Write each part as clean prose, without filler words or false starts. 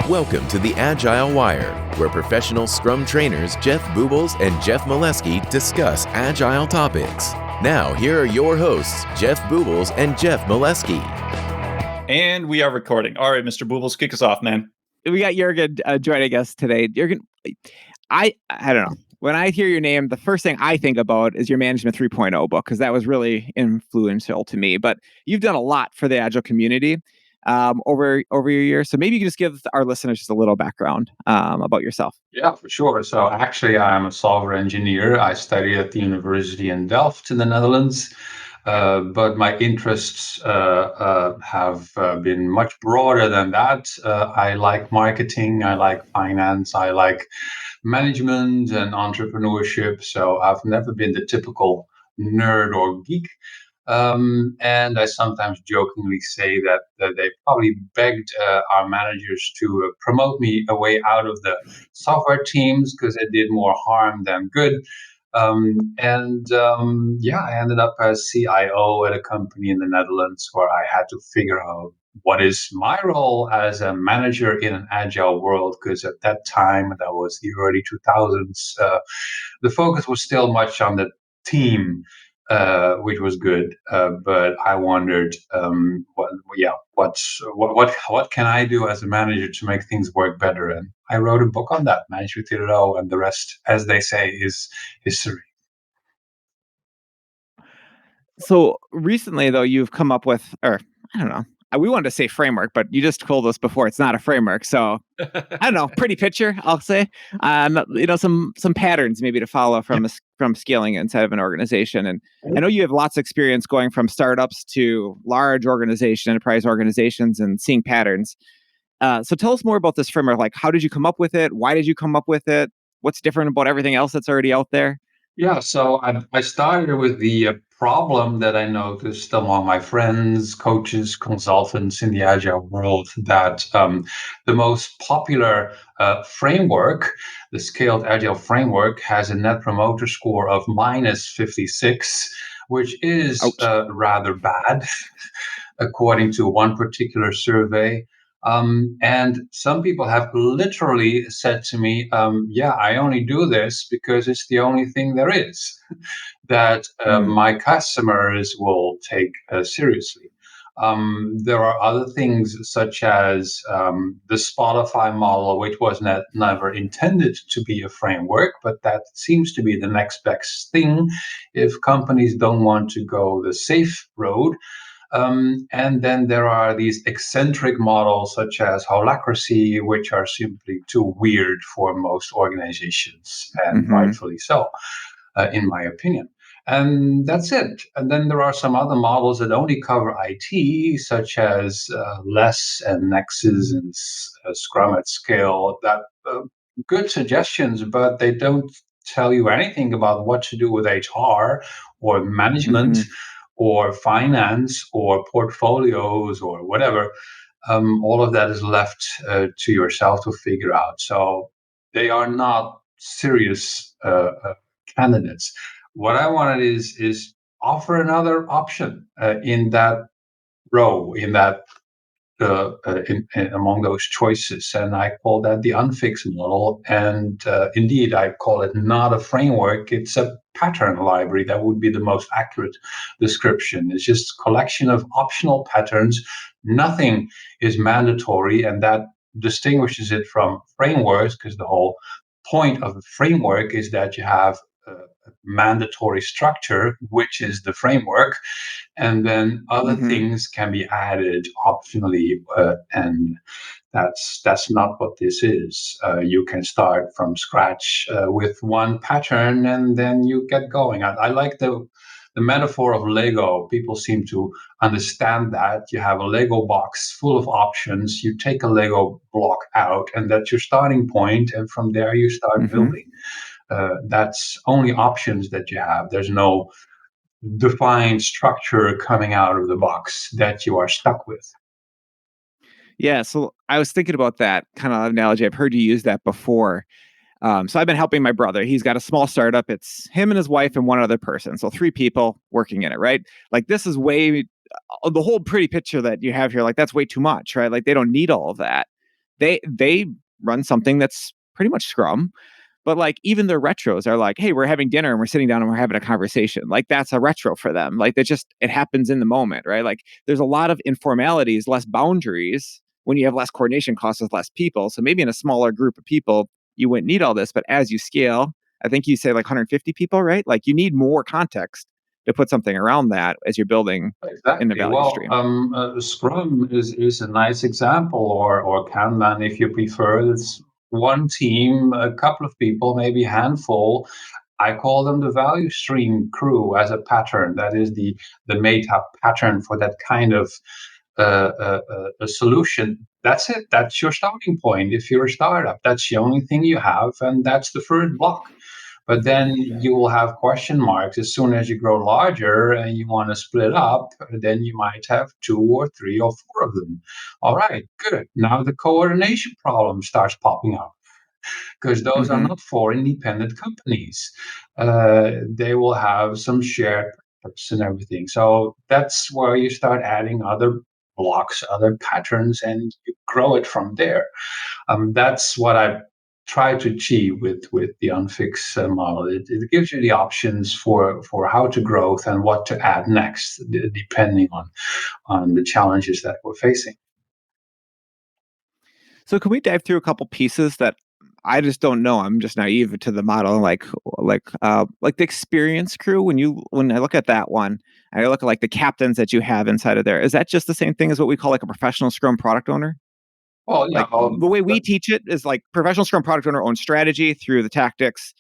Welcome to the Agile Wire, where professional Scrum trainers Jeff Boobles and Jeff Molesky discuss Agile topics. Now, here are your hosts, Jeff Boobles and Jeff Molesky. And we are recording. All right, Mr. Boobles, kick us off, man. We got Jurgen joining us today. Jurgen, I don't know. When I hear your name, the first thing I think about is your Management 3.0 book, because that was really influential to me. But you've done a lot for the Agile community over your years. So maybe you can just give our listeners just a little background about yourself. Yeah, for sure. So actually, I'm a software engineer. I studied at the university in Delft in the Netherlands. But my interests have been much broader than that. I like marketing, I like finance, I like management and entrepreneurship. So I've never been the typical nerd or geek. And I sometimes jokingly say that they probably begged our managers to promote me away out of the software teams because it did more harm than good. I ended up as CIO at a company in the Netherlands where I had to figure out what is my role as a manager in an agile world, because at that time, that was the early 2000s, the focus was still much on the team, which was good. But I wondered, what can I do as a manager to make things work better? And I wrote a book on that, Management 3.0, and the rest, as they say, is history. So recently, though, you've come up with, or I don't know, we wanted to say framework, but you just told us before it's not a framework. So I don't know, pretty picture, I'll say. Some patterns maybe to follow from scaling inside of an organization. And I know you have lots of experience going from startups to large enterprise organizations, and seeing patterns. So tell us more about this framework. Like, how did you come up with it? Why did you come up with it? What's different about everything else that's already out there? Yeah, so I started with the problem that I noticed among my friends, coaches, consultants in the Agile world, that the most popular framework, the Scaled Agile framework, has a Net Promoter Score of minus 56, which is rather bad, according to one particular survey. And some people have literally said to me, I only do this because it's the only thing there is that my customers will take seriously. There are other things such as the Spotify model, which was never intended to be a framework, but that seems to be the next best thing if companies don't want to go the safe road. And then there are these eccentric models such as holacracy, which are simply too weird for most organizations, and rightfully so, in my opinion. And that's it. And then there are some other models that only cover IT, such as Less and Nexus and Scrum at Scale. That good suggestions, but they don't tell you anything about what to do with HR or management or finance or portfolios or whatever. All of that is left to yourself to figure out. So they are not serious candidates. What I wanted is offer another option in that row, in that among those choices, and I call that the Unfix Model. And indeed, I call it not a framework; it's a pattern library. That would be the most accurate description. It's just a collection of optional patterns. Nothing is mandatory, and that distinguishes it from frameworks, because the whole point of a framework is that you have a mandatory structure, which is the framework, and then other things can be added optionally, and that's not what this is. You can start from scratch with one pattern, and then you get going. I like the metaphor of Lego. People seem to understand that. You have a Lego box full of options. You take a Lego block out, and that's your starting point, and from there you start building. That's only options that you have. There's no defined structure coming out of the box that you are stuck with. Yeah, so I was thinking about that kind of analogy. I've heard you use that before. So I've been helping my brother. He's got a small startup. It's him and his wife and one other person. So 3 people working in it, right? Like, this is way, the whole pretty picture that you have here, like, that's way too much, right? Like, they don't need all of that. they run something that's pretty much Scrum, but like even their retros are like, hey, we're having dinner and we're sitting down and we're having a conversation. Like that's a retro for them. Like it happens in the moment, right? Like there's a lot of informalities, less boundaries when you have less coordination costs with less people. So maybe in a smaller group of people, you wouldn't need all this. But as you scale, I think you say like 150 people, right? Like you need more context to put something around that as you're building in the Exactly. value Well, stream. Scrum is a nice example, or Kanban if you prefer. It's one team, a couple of people, maybe a handful. I call them the value stream crew as a pattern. That is the meta pattern for that kind of a solution. That's it. That's your starting point. If you're a startup, that's the only thing you have, and that's the first block. But then you will have question marks as soon as you grow larger and you want to split up. Then you might have 2 or 3 or 4 of them. All right, good. Now the coordination problem starts popping up because those are not 4 independent companies. They will have some shared purpose and everything. So that's where you start adding other blocks, other patterns, and you grow it from there. That's what I try to achieve with the Unfix model. It gives you the options for how to growth and what to add next, depending on the challenges that we're facing. So can we dive through a couple pieces that I just don't know? I'm just naive to the model, like the experience crew. When I look at that one, and I look at like the captains that you have inside of there. Is that just the same thing as what we call like a professional Scrum product owner? Well, yeah. Like the way we teach it is like professional Scrum product owner owns strategy through the tactics,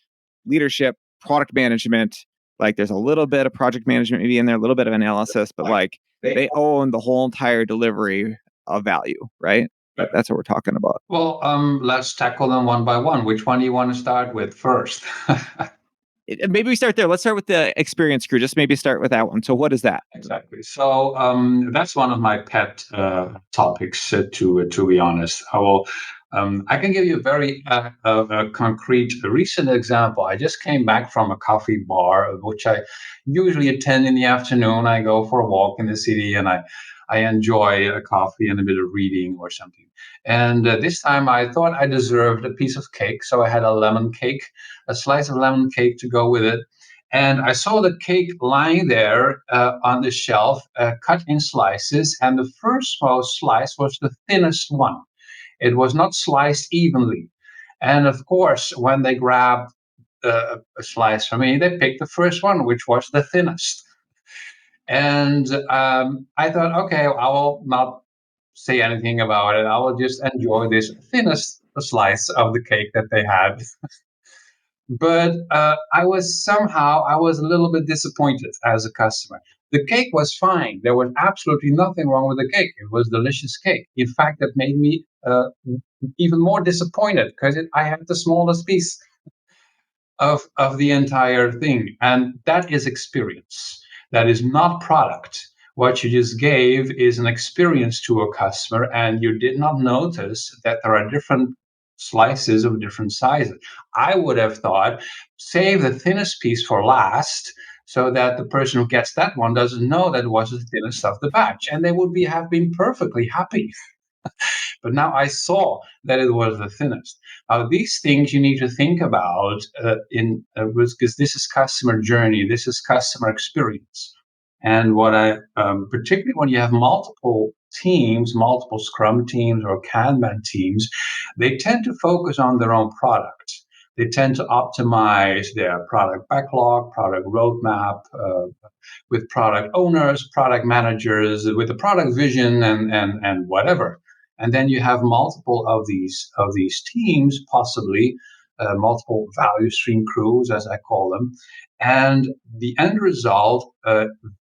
leadership, product management. Like there's a little bit of project management maybe in there, a little bit of analysis, but like they own the whole entire delivery of value, right? That's what we're talking about. Well, let's tackle them one by one. Which one do you want to start with first? Maybe we start there. Let's start with the experience crew. Just maybe start with that one. So what is that? Exactly. So that's one of my pet topics. To be honest, I can give you a very concrete, recent example. I just came back from a coffee bar, which I usually attend in the afternoon. I go for a walk in the city, and I enjoy a coffee and a bit of reading or something. And this time, I thought I deserved a piece of cake, so I had a lemon cake, a slice of lemon cake to go with it. And I saw the cake lying there on the shelf, cut in slices, and the first most slice was the thinnest one. It was not sliced evenly. And of course, when they grabbed a slice from me, they picked the first one, which was the thinnest. And I thought, okay, I will not say anything about it. I will just enjoy this thinnest slice of the cake that they had. But I was a little bit disappointed as a customer. The cake was fine. There was absolutely nothing wrong with the cake. It was delicious cake. In fact, that made me even more disappointed because I had the smallest piece of the entire thing. And that is experience. That is not product. What you just gave is an experience to a customer, and you did not notice that there are different slices of different sizes. I would have thought, save the thinnest piece for last, so that the person who gets that one doesn't know that it was the thinnest of the batch, and they would have been perfectly happy. But now I saw that it was the thinnest. These things you need to think about because this is customer journey, this is customer experience. And what particularly when you have multiple teams, multiple Scrum teams or Kanban teams, they tend to focus on their own product. They tend to optimize their product backlog, product roadmap, with product owners, product managers, with the product vision, and whatever. And then you have multiple of these teams, possibly multiple value stream crews, as I call them. And the end result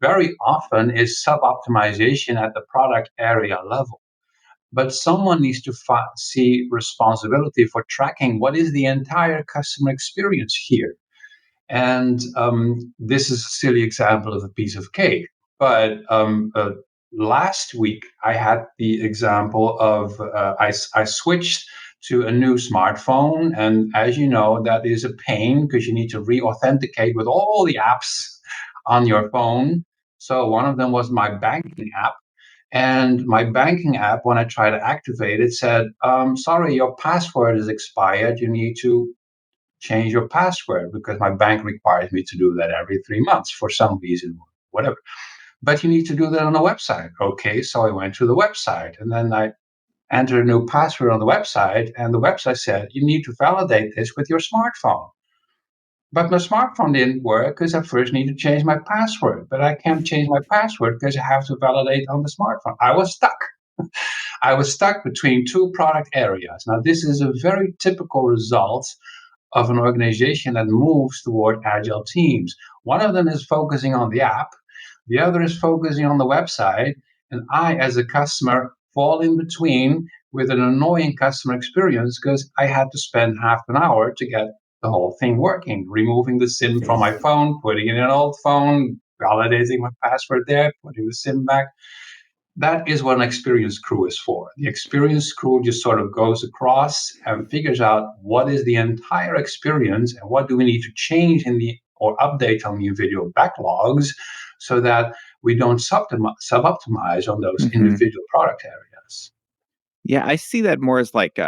very often is sub-optimization at the product area level. But someone needs to see responsibility for tracking what is the entire customer experience here. And this is a silly example of a piece of cake. But last week, I had the example of I switched to a new smartphone. And as you know, that is a pain because you need to re authenticate with all the apps on your phone. So one of them was my banking app. And my banking app, when I tried to activate it, said, sorry, your password is expired. You need to change your password because my bank requires me to do that every 3 months for some reason, whatever. But you need to do that on the website. Okay, so I went to the website and then I entered a new password on the website, and the website said, you need to validate this with your smartphone. But my smartphone didn't work because I first need to change my password. But I can't change my password because I have to validate on the smartphone. I was stuck. I was stuck between two product areas. Now, this is a very typical result of an organization that moves toward agile teams. One of them is focusing on the app, the other is focusing on the website, and I, as a customer, fall in between with an annoying customer experience because I had to spend half an hour to get the whole thing working, removing the SIM from my phone, putting in an old phone, validating my password there, putting the SIM back. That is what an experienced crew is for. The experienced crew just sort of goes across and figures out what is the entire experience and what do we need to change in the or update on the individual backlogs so that we don't sub-optimize on those individual product areas. Yeah, I see that more as like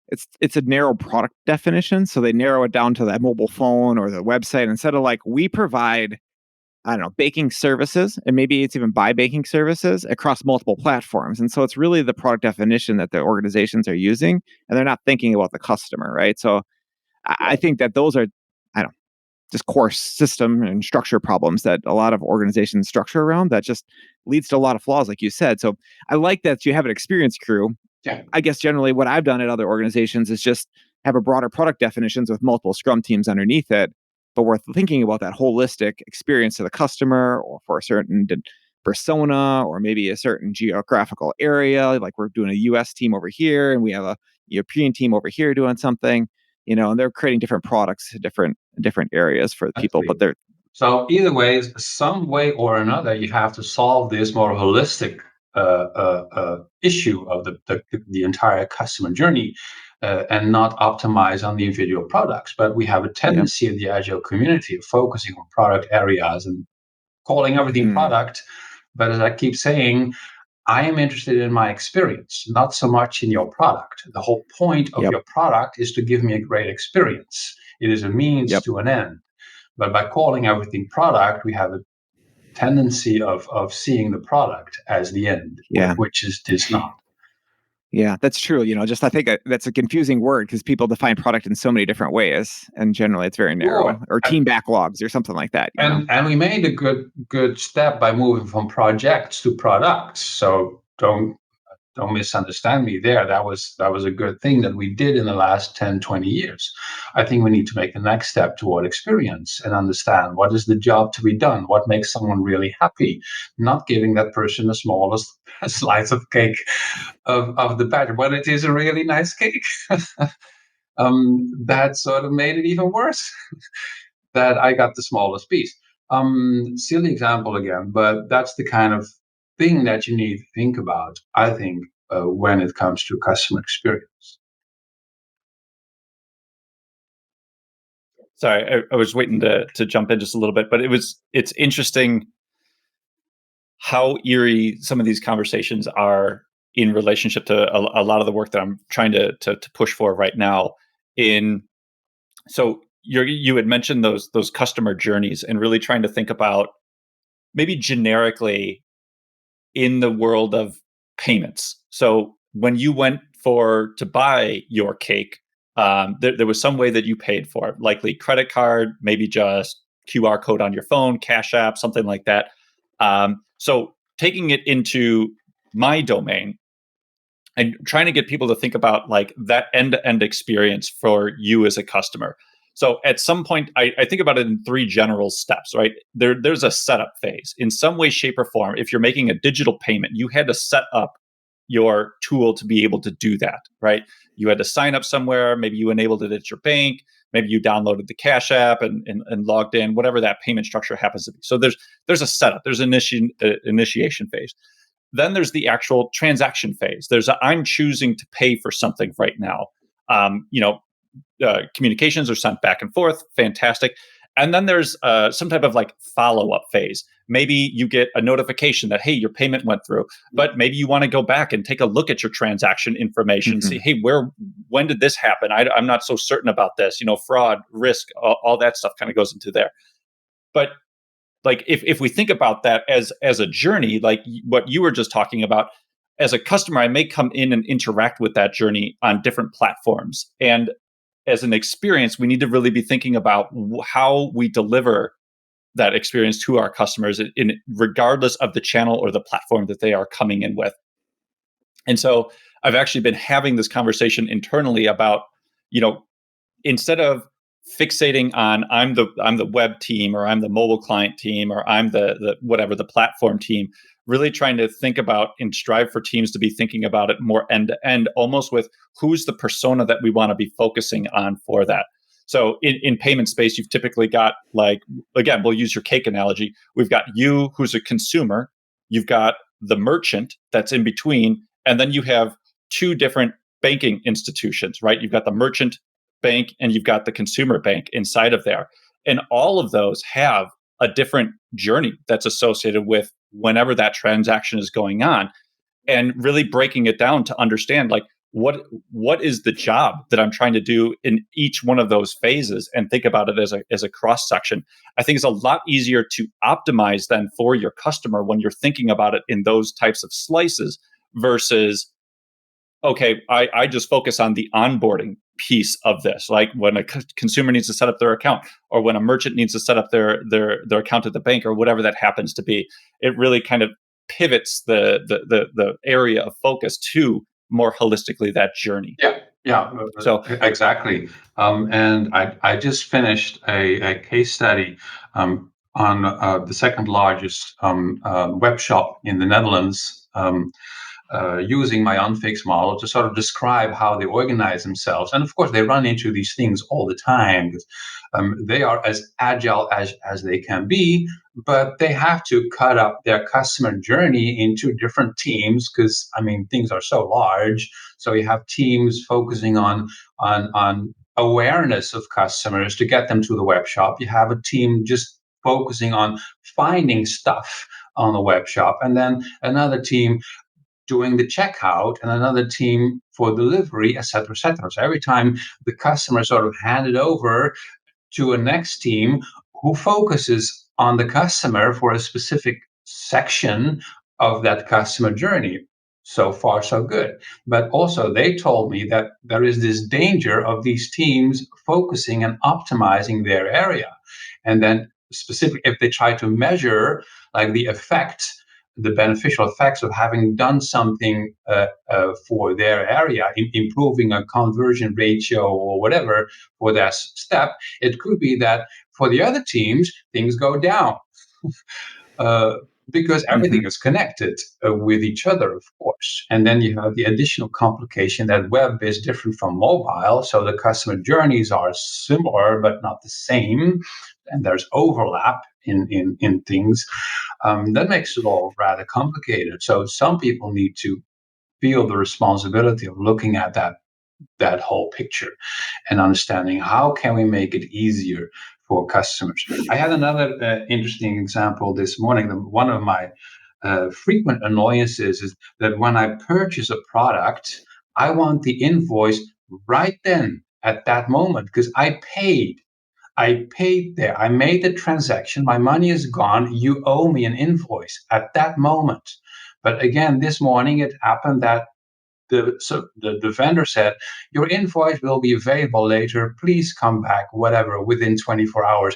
it's a narrow product definition. So they narrow it down to that mobile phone or the website instead of like we provide, I don't know, baking services, and maybe it's even buy baking services across multiple platforms. And so it's really the product definition that the organizations are using, and they're not thinking about the customer, right? So I think that those are, I don't know, just core system and structure problems that a lot of organizations structure around that just leads to a lot of flaws, like you said. So I like that you have an experienced crew. Yeah. I guess generally what I've done at other organizations is just have a broader product definitions with multiple scrum teams underneath it. But we're thinking about that holistic experience to the customer or for a certain persona or maybe a certain geographical area. Like we're doing a US team over here and we have a European team over here doing something, and they're creating different products, different areas for the people, but they're so either way, some way or another, you have to solve this more holistic issue of the entire customer journey and not optimize on the individual products. But we have a tendency in the Agile community of focusing on product areas and calling everything product. But as I keep saying, I am interested in my experience, not so much in your product. The whole point of your product is to give me a great experience. It is a means to an end. But by calling everything product, we have a tendency of seeing the product as the end, which is this not. Yeah, that's true. Just I think that's a confusing word because people define product in so many different ways, and generally it's very narrow. Sure. Or team backlogs or something like that. And we made a good step by moving from projects to products. So don't misunderstand me there. That was a good thing that we did in the last 10, 20 years. I think we need to make the next step toward experience and understand what is the job to be done, what makes someone really happy, not giving that person the smallest slice of cake of the batch, but it is a really nice cake. That sort of made it even worse that I got the smallest piece. Silly example again, but that's the kind of thing that you need to think about, I think, when it comes to customer experience. Sorry, I was waiting to jump in just a little bit, but it's interesting how eerie some of these conversations are in relationship to a lot of the work that I'm trying to push for right now. So you had mentioned those customer journeys and really trying to think about maybe generically in the world of payments. So when you went to buy your cake, there was some way that you paid for it, likely credit card, maybe just QR code on your phone, Cash App, something like that. So taking it into my domain and trying to get people to think about like that end-to-end experience for you as a customer. So at some point, I think about it in three general steps, right? There's a setup phase. In some way, shape, or form, if you're making a digital payment, you had to set up your tool to be able to do that, right? You had to sign up somewhere. Maybe you enabled it at your bank. Maybe you downloaded the Cash App and logged in, whatever that payment structure happens to be. So there's a setup. There's an initiation phase. Then there's the actual transaction phase. I'm choosing to pay for something right now. Communications are sent back and forth. Fantastic. And then there's some type of like follow-up phase. Maybe you get a notification that, hey, your payment went through, but maybe you want to go back and take a look at your transaction information, see, hey, when did this happen? I'm not so certain about this. Fraud, risk, all that stuff kind of goes into there. But like if we think about that as a journey, like what you were just talking about, as a customer, I may come in and interact with that journey on different platforms. And as an experience, we need to really be thinking about how we deliver that experience to our customers in regardless of the channel or the platform that they are coming in with. And so I've actually been having this conversation internally about, instead of fixating on I'm the web team, or I'm the mobile client team, or I'm the whatever the platform team, really trying to think about and strive for teams to be thinking about it more end to end, almost with who's the persona that we want to be focusing on for that. So in payment space, you've typically got, like, again, we'll use your cake analogy. We've got you who's a consumer, you've got the merchant that's in between, and then you have two different banking institutions, right? You've got the merchant bank and you've got the consumer bank inside of there. And all of those have a different journey that's associated with whenever that transaction is going on, and really breaking it down to understand, like, what is the job that I'm trying to do in each one of those phases, and think about it as a cross section. I think it's a lot easier to optimize then for your customer when you're thinking about it in those types of slices versus, okay, I just focus on the onboarding piece of this, like when a consumer needs to set up their account, or when a merchant needs to set up their account at the bank, or whatever that happens to be. It really kind of pivots the area of focus to more holistically that journey. Yeah, So exactly. And I just finished a case study on the second largest web shop in the Netherlands, using my Unfix model to sort of describe how they organize themselves. And of course, they run into these things all the time, because they are as agile as they can be, but they have to cut up their customer journey into different teams, because things are so large. So you have teams focusing on awareness of customers to get them to the web shop. You have a team just focusing on finding stuff on the web shop, and then another team doing the checkout, and another team for delivery, etc., etc. So every time the customer sort of handed over to a next team who focuses on the customer for a specific section of that customer journey. So far, so good. But also, they told me that there is this danger of these teams focusing and optimizing their area. And then, specifically, if they try to measure like the beneficial effects of having done something for their area, improving a conversion ratio or whatever for that step, it could be that for the other teams, things go down. Because everything is connected with each other, of course. And then you have the additional complication that web is different from mobile. So the customer journeys are similar, but not the same. And there's overlap in things. That makes it all rather complicated. So some people need to feel the responsibility of looking at that whole picture and understanding how can we make it easier for customers. I had another interesting example this morning. One of my frequent annoyances is that when I purchase a product, I want the invoice right then at that moment, because I paid there. I made the transaction. My money is gone. You owe me an invoice at that moment. But again, this morning it happened that the vendor said, your invoice will be available later. Please come back, whatever, within 24 hours.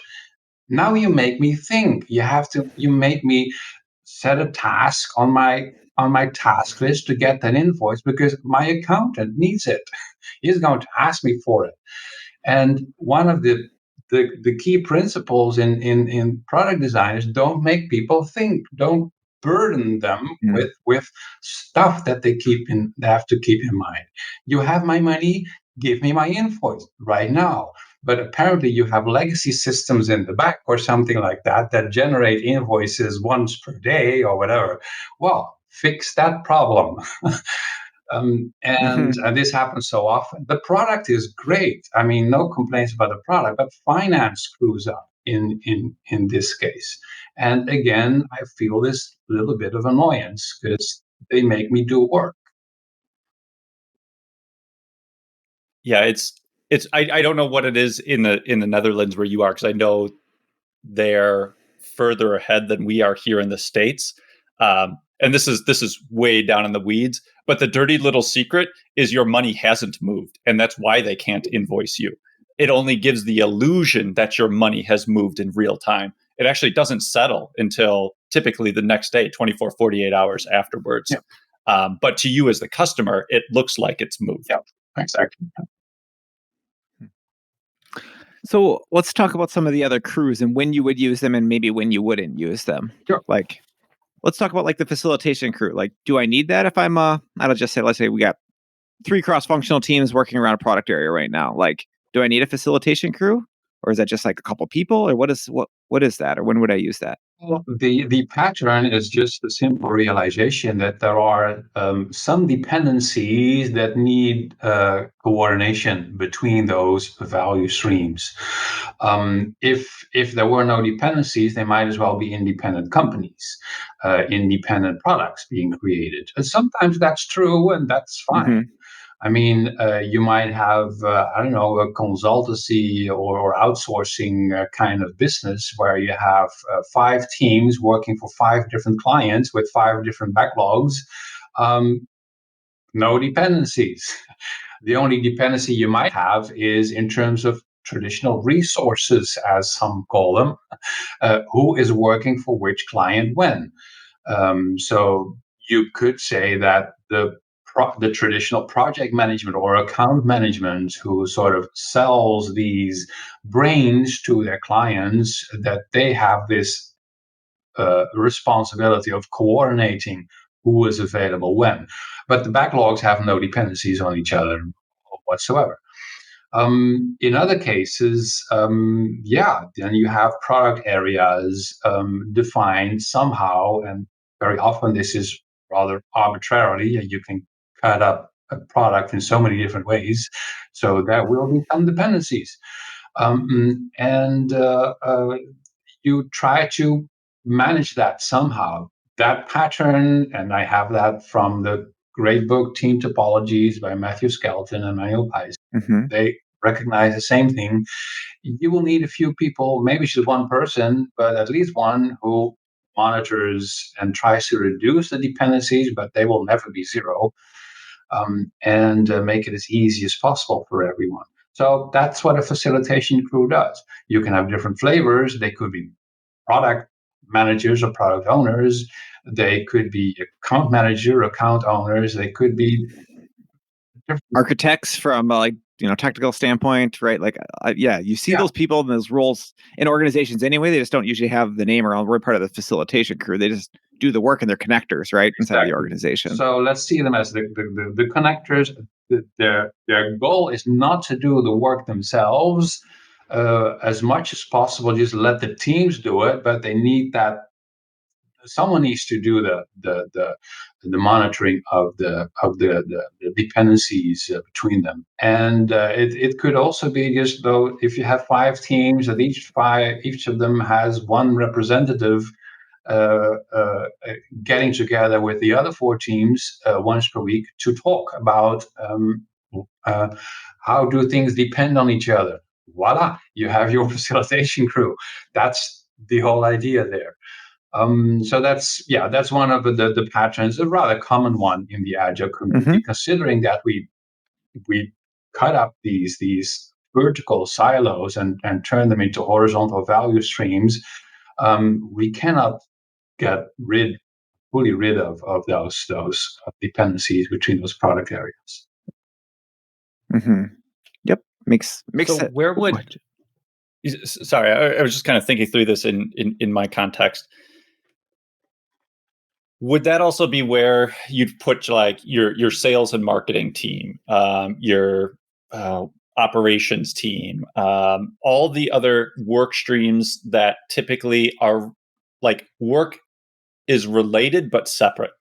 Now you make me think. You make me set a task on my task list to get that invoice, because my accountant needs it. He's going to ask me for it. And one of the key principles in product design is don't make people think. Don't burden them with stuff that they have to keep in mind. You have my money, give me my invoice right now. But apparently you have legacy systems in the back or something like that that generate invoices once per day or whatever. Well, fix that problem. And this happens so often. The product is great. No complaints about the product, but finance screws up. in this case. And again, I feel this little bit of annoyance because they make me do work. Yeah, I don't know what it is in the Netherlands where you are, because I know they're further ahead than we are here in the States. And this is way down in the weeds, but the dirty little secret is your money hasn't moved, and that's why they can't invoice you. It only gives the illusion that your money has moved in real time. It actually doesn't settle until typically the next day, 24, 48 hours afterwards. Yeah. But to you as the customer, it looks like it's moved. Yeah, exactly. So let's talk about some of the other crews and when you would use them and maybe when you wouldn't use them. Sure. Like, let's talk about like the facilitation crew. Like, do I need that if I'm I'll just say, let's say we got 3 cross-functional teams working around a product area right now. Like, do I need a facilitation crew, or is that just like a couple people, or what is that, or when would I use that? Well, the pattern is just a simple realization that there are some dependencies that need coordination between those value streams. If there were no dependencies, they might as well be independent companies, independent products being created. And sometimes that's true, and that's fine. Mm-hmm. I mean, you might have, I don't know, a consultancy or outsourcing kind of business where you have 5 teams working for 5 different clients with 5 different backlogs. No dependencies. The only dependency you might have is in terms of traditional resources, as some call them, who is working for which client when. So you could say that the traditional project management or account management who sort of sells these brains to their clients, that they have this responsibility of coordinating who is available when. But the backlogs have no dependencies on each other whatsoever. In other cases, then you have product areas defined somehow, and very often this is rather arbitrarily. You can cut up a product in so many different ways, so there will be some dependencies, and you try to manage that somehow. That pattern, and I have that from the great book Team Topologies by Matthew Skelton and Manuel Pais. Mm-hmm. They recognize the same thing. You will need a few people, maybe just one person, but at least one who monitors and tries to reduce the dependencies, but they will never be zero, and make it as easy as possible for everyone. So that's what a facilitation crew does. You can have different flavors. They could be product managers or product owners. They could be account manager, account owners. They could be Architects from like technical standpoint, right? Like, you see those people in those roles in organizations anyway. They just don't usually have the name around. We're part of the facilitation crew. They just do the work and they're connectors, right, inside the organization. So let's see them as the connectors. Their goal is not to do the work themselves. As much as possible, just let the teams do it. But they need that. Someone needs to do the monitoring of the dependencies between them, and it could also be just though if you have 5 teams, that each of them has one representative getting together with the other 4 teams once per week to talk about how do things depend on each other. Voila, you have your facilitation crew. That's the whole idea there. So that's one of the patterns, a rather common one in the Agile community, considering that we cut up these vertical silos and turn them into horizontal value streams. We cannot get fully rid of those dependencies between those product areas. Mm-hmm. Yep, makes so sense. Where would? Sorry, I was just kind of thinking through this in my context. Would that also be where you'd put like your sales and marketing team, your operations team, all the other work streams that typically are like work is related but separate?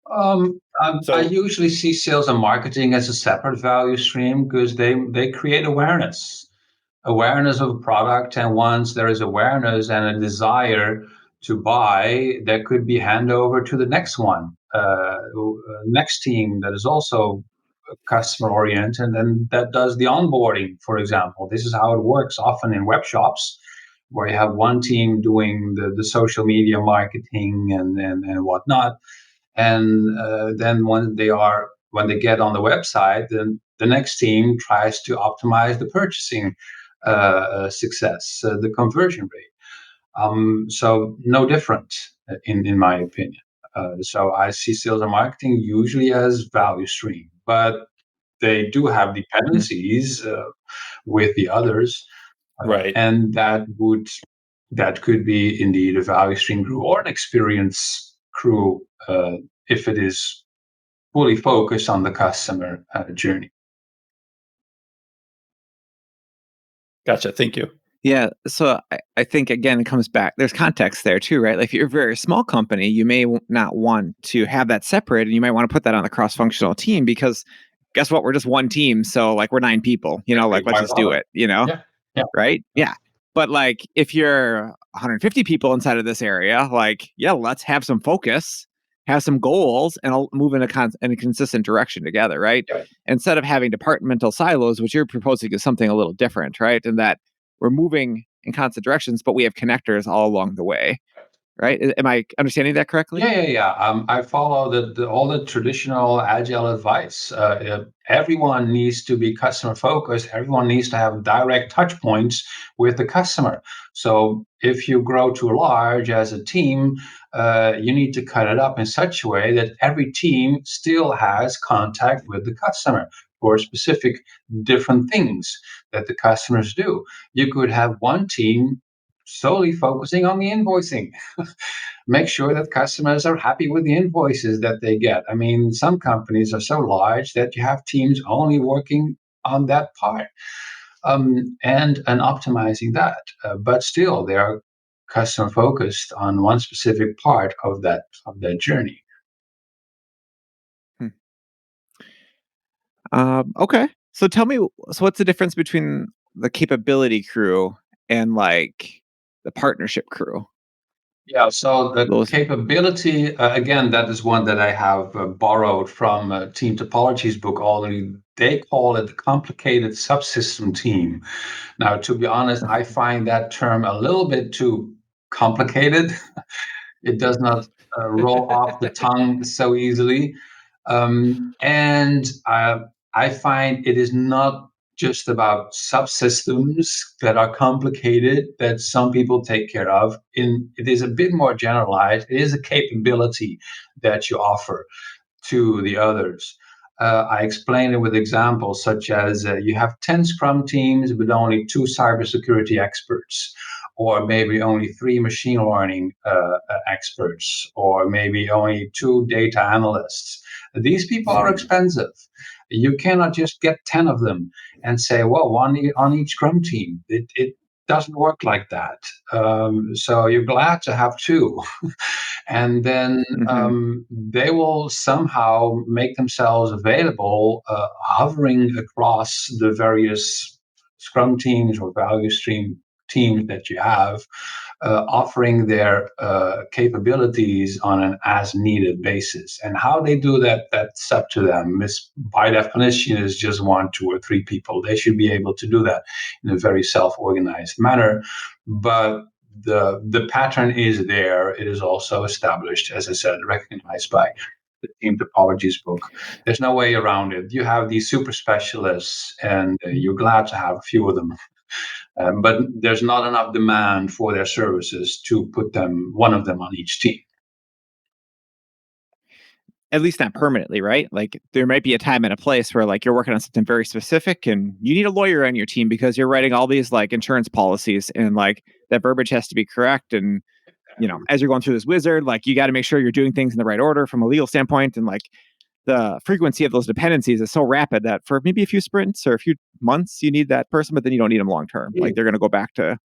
I usually see sales and marketing as a separate value stream because they create awareness. awareness of a product, and once there is awareness and a desire to buy, there could be handover to the next one, next team that is also customer oriented and that does the onboarding, for example. This is how it works often in web shops, where you have one team doing the social media marketing and whatnot. And then when they get on the website, then the next team tries to optimize the purchasing success, the conversion rate. So no different in my opinion. So I see sales and marketing usually as value stream, but they do have dependencies with the others, Right. and that could be indeed a value stream crew or an experience crew if it is fully focused on the customer journey. Gotcha. Thank you. Yeah. So I think, again, it comes back. There's context there too, right? Like if you're a very small company, you may not want to have that separate, and you might want to put that on the cross-functional team because guess what? We're just one team. So like we're 9 people, like let's just do it, Yeah. Yeah. right? Yeah. But like if you're 150 people inside of this area, like, yeah, let's have some focus, have some goals, and I'll move in a consistent direction together, right? Yeah. Instead of having departmental silos, which you're proposing is something a little different, right? And that we're moving in constant directions, but we have connectors all along the way, right? Am I understanding that correctly? Yeah. I follow all the traditional agile advice. Everyone needs to be customer focused. Everyone needs to have direct touch points with the customer. So if you grow too large as a team, you need to cut it up in such a way that every team still has contact with the customer for specific different things that the customers do. You could have one team solely focusing on the invoicing. Make sure that customers are happy with the invoices that they get. I mean, some companies are so large that you have teams only working on that part, and optimizing that. But still, they are customer focused on one specific part of that journey. Hmm. Okay. So tell me, so what's the difference between the capability crew and like the partnership crew? Yeah, so the Those. capability, again, that is one that I have borrowed from Team Topology's book, only they call it the complicated subsystem team. Now, to be honest, I find that term a little bit too complicated. It does not roll off the tongue so easily. And I find it is not just about subsystems that are complicated that some people take care of. It is a bit more generalized. It is a capability that you offer to the others. I explain it with examples such as you have 10 Scrum teams, but only 2 cybersecurity experts, or maybe only 3 machine learning experts, or maybe only 2 data analysts. These people are expensive. You cannot just get 10 of them and say, well, one on each Scrum team. It doesn't work like that. So you're glad to have 2. And then they will somehow make themselves available, hovering across the various Scrum teams or value stream teams that you have, offering their capabilities on an as needed basis. And how they do that, that's up to them. By definition, is just 1, 2, or 3 people. They should be able to do that in a very self-organized manner. But the pattern is there. It is also established, as I said, recognized by the Team Topologies book. There's no way around it. You have these super specialists, and you're glad to have a few of them. But there's not enough demand for their services to put one of them on each team. At least not permanently, right? Like there might be a time and a place where like you're working on something very specific and you need a lawyer on your team because you're writing all these like insurance policies and like that verbiage has to be correct. And, as you're going through this wizard, like you got to make sure you're doing things in the right order from a legal standpoint. And like the frequency of those dependencies is so rapid that for maybe a few sprints or a few months, you need that person, but then you don't need them long term. Like they're going to go back to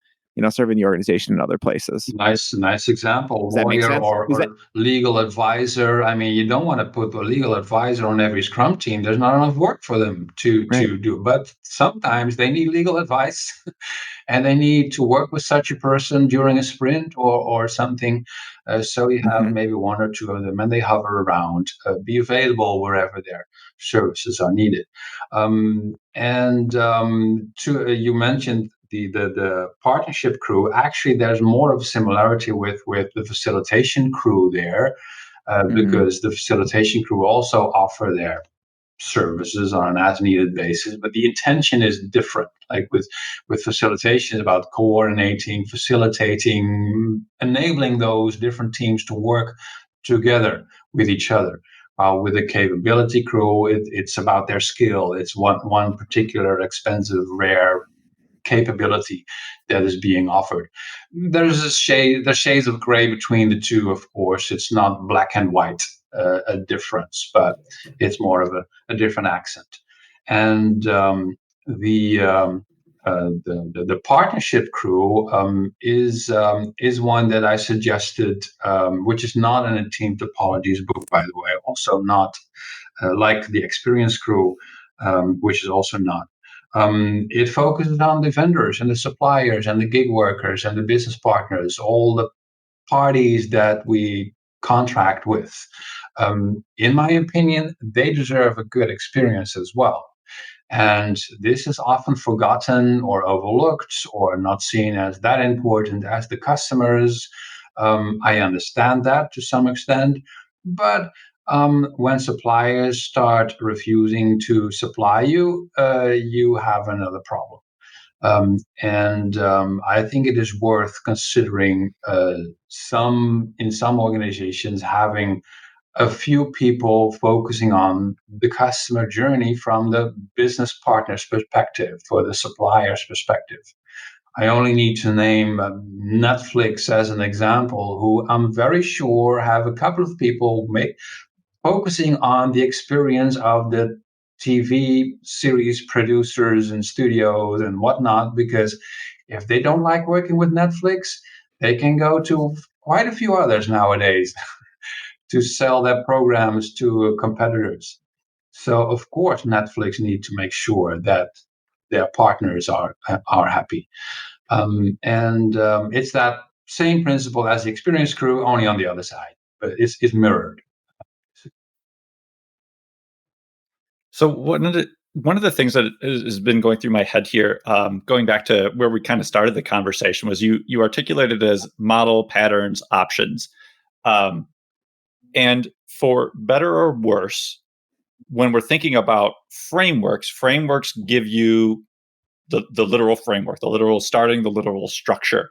serving the organization in other places. Nice example. Does that make Lawyer sense? or legal advisor. I mean, you don't want to put a legal advisor on every Scrum team. There's not enough work for them to Right. do. But sometimes they need legal advice, and they need to work with such a person during a sprint or something. So you have Mhm. maybe one or two of them, and they hover around, be available wherever their services are needed. You mentioned the partnership crew. Actually, there's more of a similarity with the facilitation crew there, Mhm. because the facilitation crew also offer their services on an as needed basis, but the intention is different. Like with facilitation, it's about coordinating, facilitating, enabling those different teams to work together with each other. With the capability crew, it's about their skill. It's one particular expensive, rare capability that is being offered. There's shades of gray between the two, of course. It's not black and white, a difference, but it's more of a different accent. And the partnership crew is one that I suggested, which is not in a team topologies book, by the way. Also not like the experience crew, which is also not. It focuses on the vendors and the suppliers and the gig workers and the business partners, all the parties that we contract with. In my opinion, they deserve a good experience as well. And this is often forgotten or overlooked or not seen as that important as the customers. I understand that to some extent, but when suppliers start refusing to supply you, you have another problem. I think it is worth considering in some organizations having a few people focusing on the customer journey from the business partner's perspective or the supplier's perspective. I only need to name Netflix as an example, who I'm very sure have a couple of people focusing on the experience of the TV series producers and studios and whatnot, because if they don't like working with Netflix, they can go to quite a few others nowadays to sell their programs to competitors. So of course, Netflix need to make sure that their partners are happy, it's that same principle as the experience crew, only on the other side, but it's mirrored. So one of the things that has been going through my head here, going back to where we kind of started the conversation, was you articulated as model, patterns, options, and for better or worse, when we're thinking about frameworks give you the literal framework, the literal starting, the literal structure.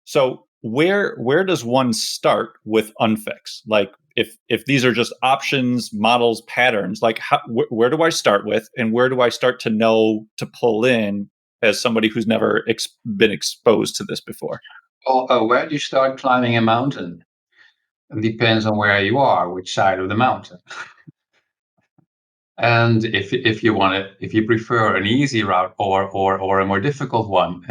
So where does one start with Unfix? Like if these are just options, models, patterns, like where do I start with, and where do I start to know to pull in as somebody who's never been exposed to this before? Well, where do you start climbing a mountain? It depends on where you are, which side of the mountain. And if you prefer an easy route or a more difficult one,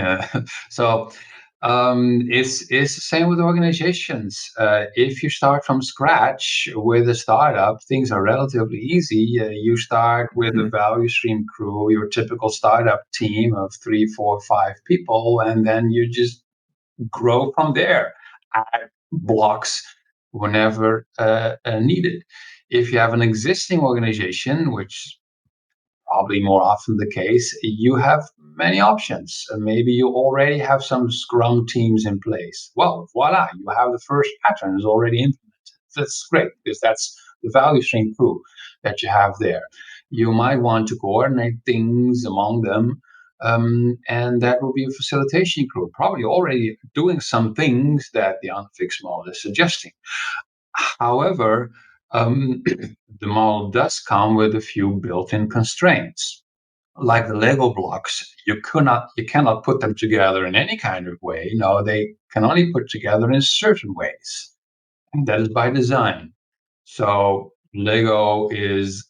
it's the same with organizations. If you start from scratch with a startup, things are relatively easy. You start with a Mhm. value stream crew, your typical startup team of 3, 4, 5 people, and then you just grow from there. Add blocks whenever needed. If you have an existing organization, which probably more often the case, you have many options. Maybe you already have some Scrum teams in place. Well, voila, you have the first patterns already implemented. That's great, because that's the value stream crew that you have there. You might want to coordinate things among them, and that will be a facilitation crew, probably already doing some things that the Unfix model is suggesting. However, the model does come with a few built-in constraints. Like the Lego blocks, you cannot put them together in any kind of way. No, they can only put together in certain ways, and that is by design. So Lego is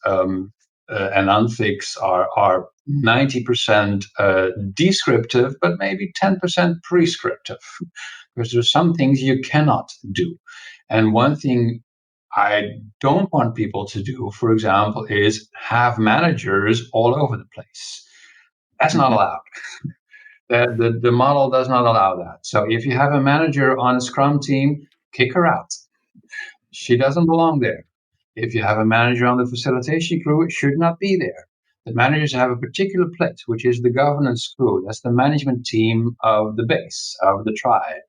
and Unfix are 90% descriptive, but maybe 10% prescriptive, because there's some things you cannot do. And one thing I don't want people to do, for example, is have managers all over the place. That's not Mhm. allowed. The model does not allow that. So if you have a manager on a Scrum team, kick her out. She doesn't belong there. If you have a manager on the facilitation crew, it should not be there. The managers have a particular place, which is the governance crew. That's the management team of the base, of the tribe.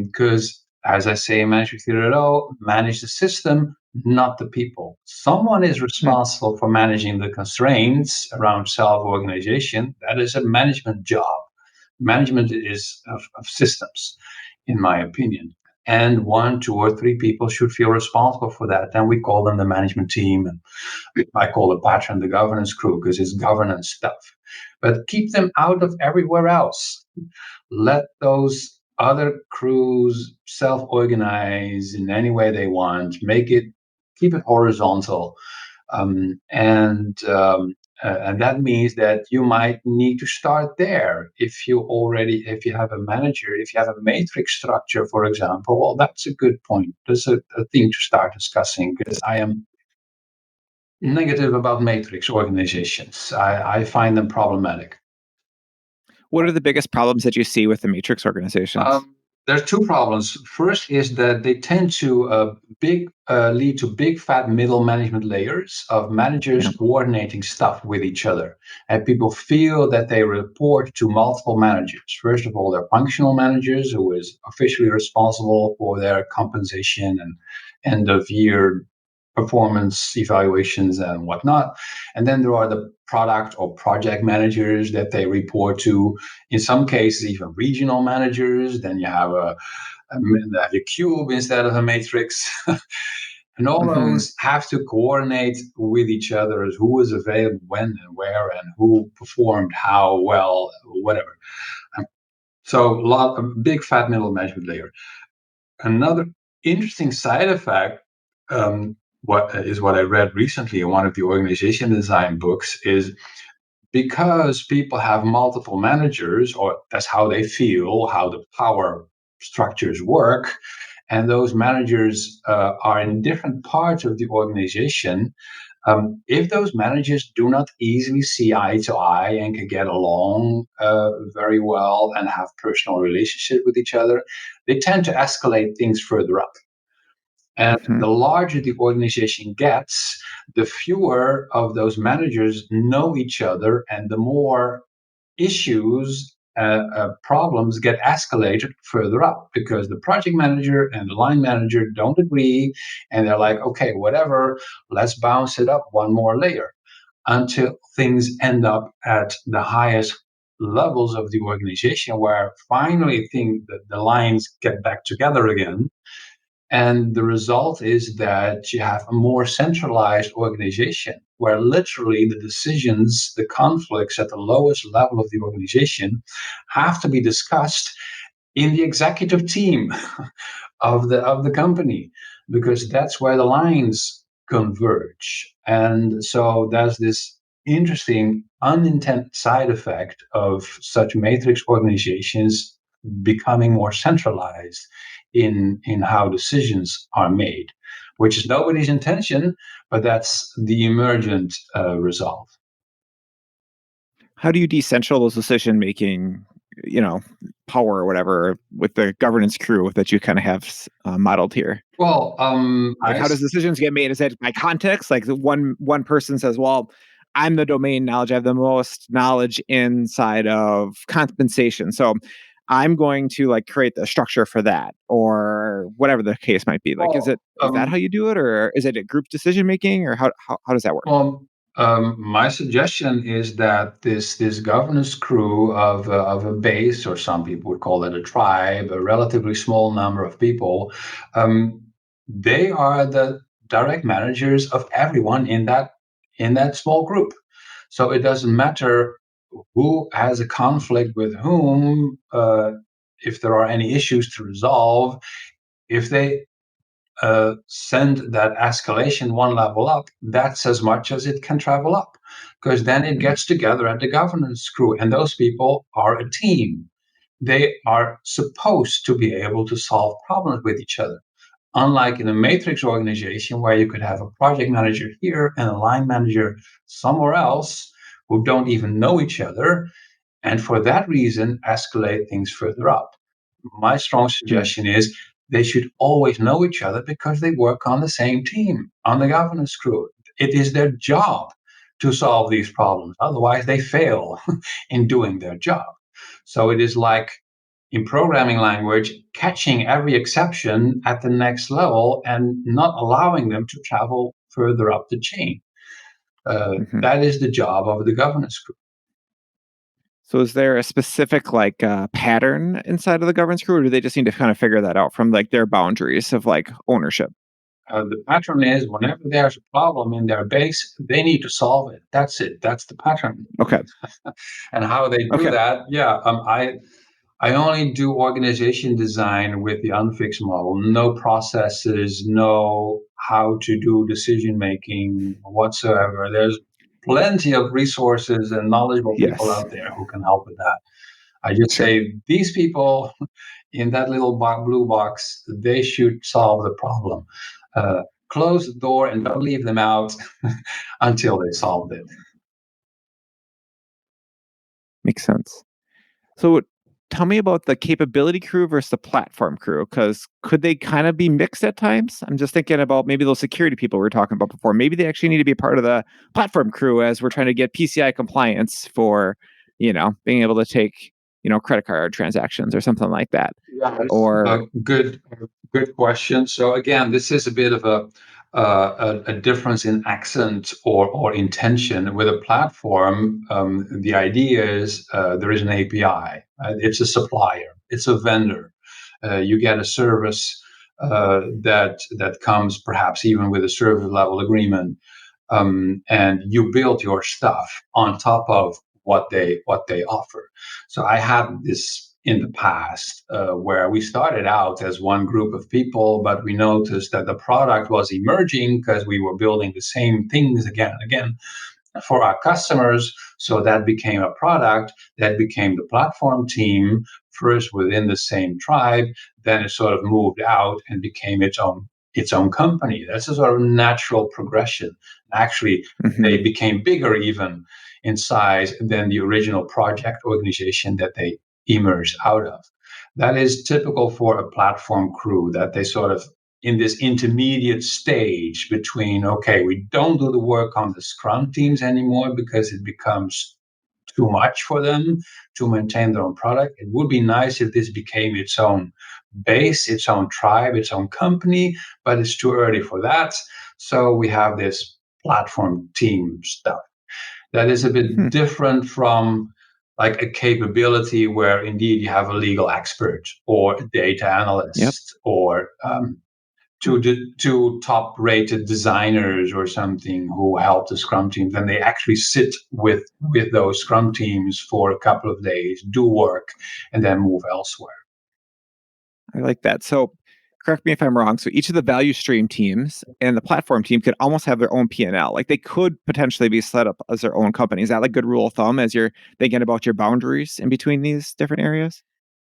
Because, as I say in Management 3.0, manage the system, not the people. Someone is responsible for managing the constraints around self-organization. That is a management job. Management is of systems, in my opinion. And one, two, or three people should feel responsible for that. Then we call them the management team. And I call the patron the governance crew because it's governance stuff. But keep them out of everywhere else. Let those other crews self-organize in any way they want. Keep it horizontal. Um, and um, and that means that you might need to start there. If you have a manager, if you have a matrix structure, for example, well, that's a good point. That's a thing to start discussing, because I am negative about matrix organizations. I find them problematic. What are the biggest problems that you see with the matrix organizations? There are two problems. First is that they tend to lead to big fat middle management layers of managers Yeah. coordinating stuff with each other, and people feel that they report to multiple managers. First of all, they're functional managers who is officially responsible for their compensation and end of year performance evaluations and whatnot. And then there are the product or project managers that they report to, in some cases, even regional managers. Then you have a cube instead of a matrix. And all Mhm. those have to coordinate with each other as who is available when and where and who performed how well, whatever. So a big fat middle management layer. Another interesting side effect, what I read recently in one of the organization design books, is because people have multiple managers, or that's how they feel, how the power structures work, and those managers are in different parts of the organization. If those managers do not easily see eye to eye and can get along very well and have personal relationship with each other, they tend to escalate things further up. And Mhm. the larger the organization gets, the fewer of those managers know each other, and the more issues, problems get escalated further up, because the project manager and the line manager don't agree, and they're like, okay, whatever, let's bounce it up one more layer until things end up at the highest levels of the organization, where finally the lines get back together again. And the result is that you have a more centralized organization where literally the decisions, the conflicts at the lowest level of the organization have to be discussed in the executive team of the company, because that's where the lines converge. And so there's this interesting unintended side effect of such matrix organizations becoming more centralized in how decisions are made, which is nobody's intention, but that's the emergent result. How do you decentral those decision making, you know, power or whatever with the governance crew that you kind of have modeled here? Well, Like, how does decisions get made? Is it by context? Like the one person says, "Well, I'm the domain knowledge. I have the most knowledge inside of compensation, so I'm going to like create the structure for that," or whatever the case might be. Like, well, is that how you do it, or is it a group decision making, or how does that work? Well, my suggestion is that this governance crew of a base, or some people would call it a tribe, a relatively small number of people, um, they are the direct managers of everyone in that small group. So it doesn't matter who has a conflict with whom, if there are any issues to resolve, if they send that escalation one level up, that's as much as it can travel up. Because then it gets together at the governance crew, and those people are a team. They are supposed to be able to solve problems with each other. Unlike in a matrix organization where you could have a project manager here and a line manager somewhere else who don't even know each other, and for that reason escalate things further up. My strong suggestion is they should always know each other because they work on the same team, on the governance crew. It is their job to solve these problems. Otherwise, they fail in doing their job. So it is like in programming language, catching every exception at the next level and not allowing them to travel further up the chain. That is the job of the governance group. So is there a specific like pattern inside of the governance crew, or do they just need to kind of figure that out from like their boundaries of like ownership? The pattern is whenever there's a problem in their base, they need to solve it. That's it. That's the pattern. Okay. And how they do that, I only do organization design with the Unfix model. No processes, no how to do decision making whatsoever. There's plenty of resources and knowledgeable people Yes. out there who can help with that. I just say these people in that little blue box, they should solve the problem. Close the door and don't leave them out until they solved it. Makes sense. So tell me about the capability crew versus the platform crew, because could they kind of be mixed at times? I'm just thinking about maybe those security people we were talking about before. Maybe they actually need to be part of the platform crew as we're trying to get PCI compliance for, being able to take, credit card transactions or something like that. Yeah, Or good question. So again, this is a bit of a difference in accent or intention with a platform. The idea is there is an API. It's a supplier. It's a vendor. You get a service that comes perhaps even with a service level agreement, and you build your stuff on top of what they offer. So I had this in the past where we started out as one group of people, but we noticed that the product was emerging because we were building the same things again and again for our customers. So that became a product that became the platform team, first within the same tribe, then it sort of moved out and became its own company. That's a sort of natural progression. Actually, they became bigger even in size than the original project organization that they emerged out of. That is typical for a platform crew, that they sort of in this intermediate stage between, okay, we don't do the work on the Scrum teams anymore because it becomes too much for them to maintain their own product. It would be nice if this became its own base, its own tribe, its own company, but it's too early for that. So we have this platform team stuff. That is a bit different from like a capability where indeed you have a legal expert or a data analyst or two top-rated designers or something who help the Scrum team. Then they actually sit with those Scrum teams for a couple of days, do work, and then move elsewhere. I like that. So correct me if I'm wrong. So each of the value stream teams and the platform team could almost have their own P&L. Like they could potentially be set up as their own company. Is that like a good rule of thumb as you're thinking about your boundaries in between these different areas?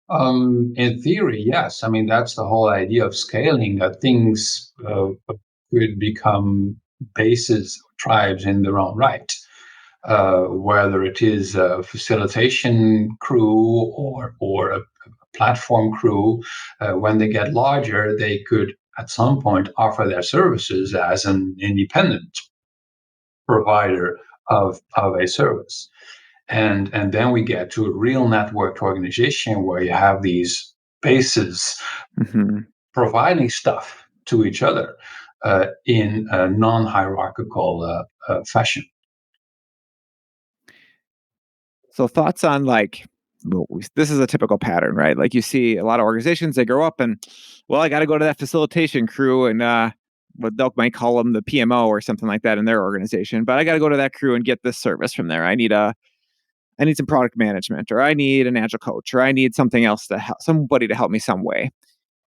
In theory, yes. I mean, that's the whole idea of scaling, that things could become bases, tribes in their own right. Whether it is a facilitation crew or a platform crew, when they get larger, they could at some point offer their services as an independent provider of a service. And then we get to a real networked organization where you have these bases providing stuff to each other in a non-hierarchical fashion. So thoughts on like, this is a typical pattern, right? Like you see a lot of organizations, they grow up and, well, I got to go to that facilitation crew and what they might call them the PMO or something like that in their organization. But I got to go to that crew and get this service from there. I need some product management, or I need an agile coach, or I need something else to help somebody to help me some way.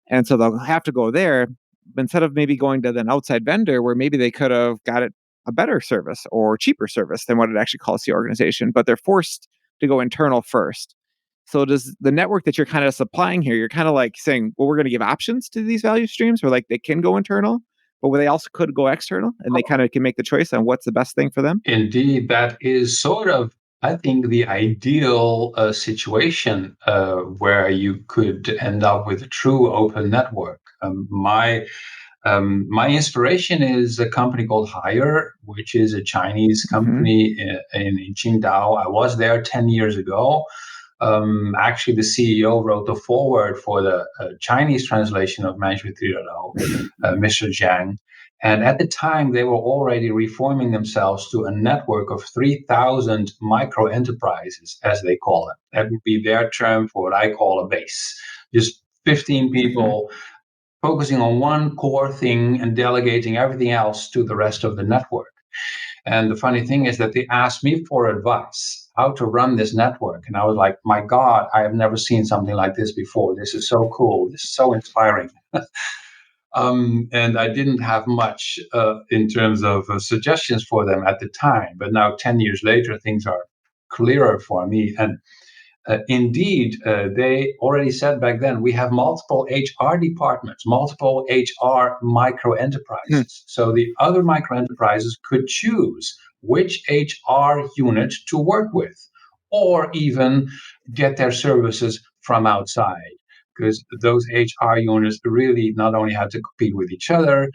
And so they'll have to go there. instead of maybe going to an outside vendor where maybe they could have got it a better service or cheaper service than what it actually costs the organization, but they're forced to go internal first. So does the network that you're kind of supplying here, you're kind of like saying, well, we're going to give options to these value streams where like they can go internal, but where they also could go external and they kind of can make the choice on what's the best thing for them? Indeed, that is sort of, I think, the ideal situation where you could end up with a true open network. My inspiration is a company called Hire, which is a Chinese company in Qingdao. I was there 10 years ago. Actually, the CEO wrote the foreword for the Chinese translation of Management 3.0, Mr. Zhang. And at the time, they were already reforming themselves to a network of 3,000 micro enterprises, as they call it. That would be their term for what I call a base. Just 15 people focusing on one core thing and delegating everything else to the rest of the network. And the funny thing is that they asked me for advice how to run this network. And I was like, my God, I have never seen something like this before. This is so cool. This is so inspiring. And I didn't have much in terms of suggestions for them at the time. But now, 10 years later, things are clearer for me. And indeed, they already said back then, we have multiple HR departments, multiple HR micro enterprises. So the other micro enterprises could choose which HR unit to work with, or even get their services from outside. Because those HR units really not only have to compete with each other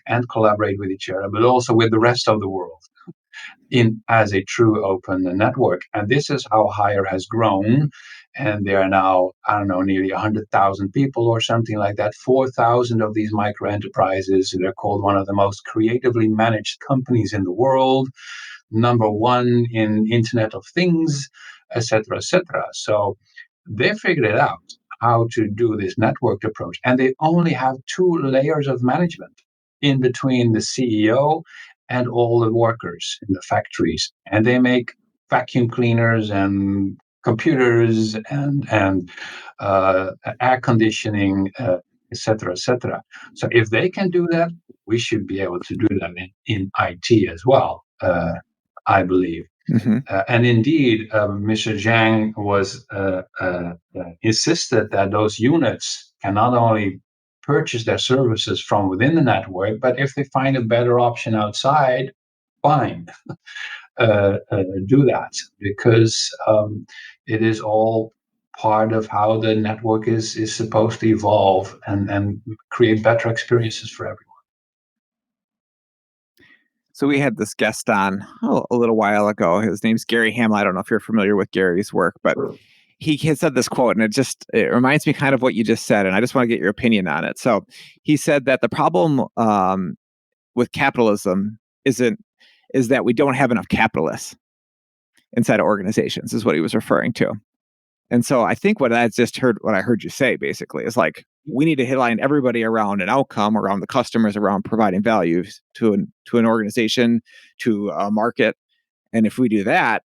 and collaborate with each other, but also with the rest of the world as a true open network. And this is how Hire has grown. And there are now, I don't know, nearly 100,000 people or something like that. 4,000 of these micro enterprises. They're called one of the most creatively managed companies in the world, number one in Internet of Things, etc., etc. So they figured it out how to do this networked approach. And they only have 2 layers of management in between the CEO and all the workers in the factories. And they make vacuum cleaners and computers and air conditioning, etc., etc. So if they can do that, we should be able to do that in IT as well, I believe. And indeed, Mr. Zhang was insisted that those units can not only purchase their services from within the network, but if they find a better option outside, fine, do that, because it is all part of how the network is supposed to evolve and create better experiences for everyone. So we had this guest on a little while ago. His name's Gary Hamel. I don't know if you're familiar with Gary's work, but he had said this quote, and it reminds me kind of what you just said, and I just want to get your opinion on it. So he said that the problem with capitalism is that we don't have enough capitalists inside of organizations, is what he was referring to. And so I think what I heard you say basically is like, we need to align everybody around an outcome, around the customers, around providing value to an organization, to a market. And if we do that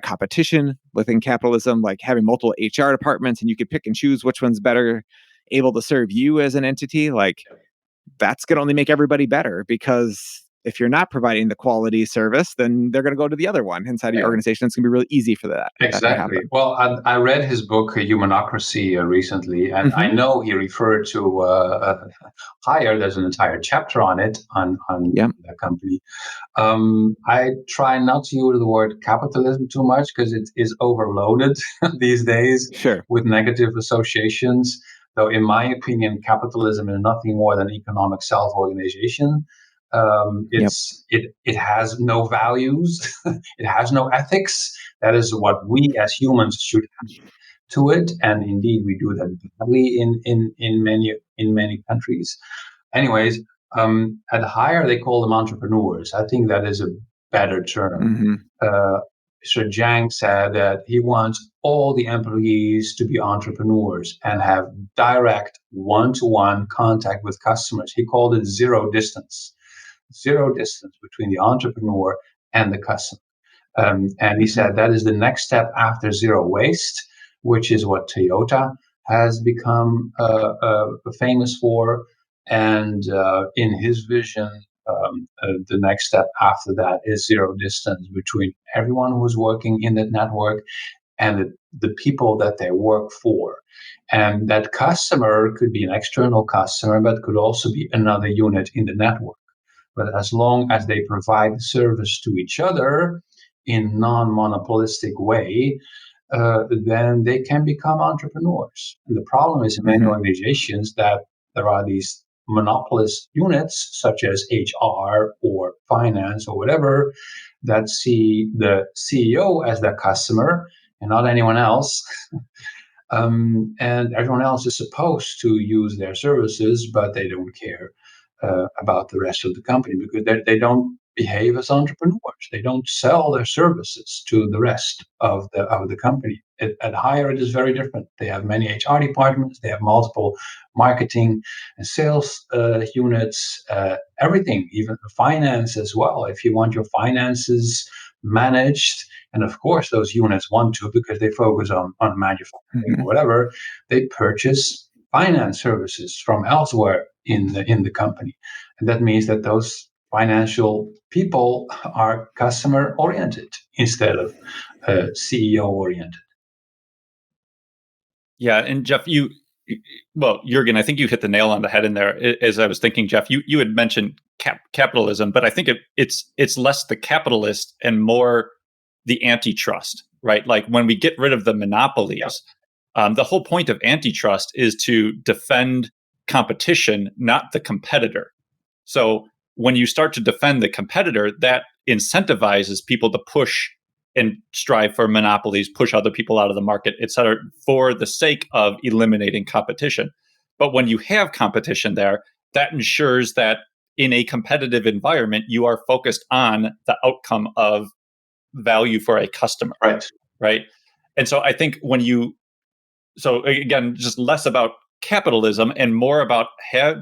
competition within capitalism, like having multiple HR departments and you could pick and choose which one's better able to serve you as an entity, like that's going to only make everybody better, because if you're not providing the quality service, then they're going to go to the other one inside of your organization. It's going to be really easy for that to happen. Well, I read his book, Humanocracy, recently, and I know he referred to Hire. There's an entire chapter on it, on the company. I try not to use the word capitalism too much because it is overloaded these days with negative associations. Though, in my opinion, capitalism is nothing more than economic self-organization. It has no values. It has no ethics. That is what we as humans should have to it, and indeed we do that badly in many countries. Anyways, at Hire they call them entrepreneurs. I think that is a better term. Mr. Zhang said that he wants all the employees to be entrepreneurs and have direct one-to-one contact with customers. He called it zero distance between the entrepreneur and the customer. And he said that is the next step after zero waste, which is what Toyota has become famous for. And in his vision, the next step after that is zero distance between everyone who's working in that network and the people that they work for. And that customer could be an external customer, but could also be another unit in the network. But as long as they provide service to each other in non-monopolistic way, then they can become entrepreneurs. And the problem is in many organizations that there are these monopolist units such as HR or finance or whatever that see the CEO as their customer and not anyone else. And everyone else is supposed to use their services, but they don't care about the rest of the company because they don't behave as entrepreneurs. They don't sell their services to the rest of the company. At Hire, it is very different. They have many HR departments. They have multiple marketing and sales units, everything, even finance as well. If you want your finances managed, and of course those units want to because they focus on manufacturing or whatever, they purchase finance services from elsewhere in the company. And that means that those financial people are customer oriented instead of CEO oriented. Yeah, and Jeff, Jurgen, I think you hit the nail on the head in there. As I was thinking, Jeff, you had mentioned capitalism, but I think it's less the capitalist and more the antitrust, right? Like when we get rid of the monopolies, the whole point of antitrust is to defend competition, not the competitor. So when you start to defend the competitor, that incentivizes people to push and strive for monopolies, push other people out of the market, et cetera, for the sake of eliminating competition. But when you have competition there, that ensures that in a competitive environment, you are focused on the outcome of value for a customer. Right. And so I think so again, just less about capitalism and more about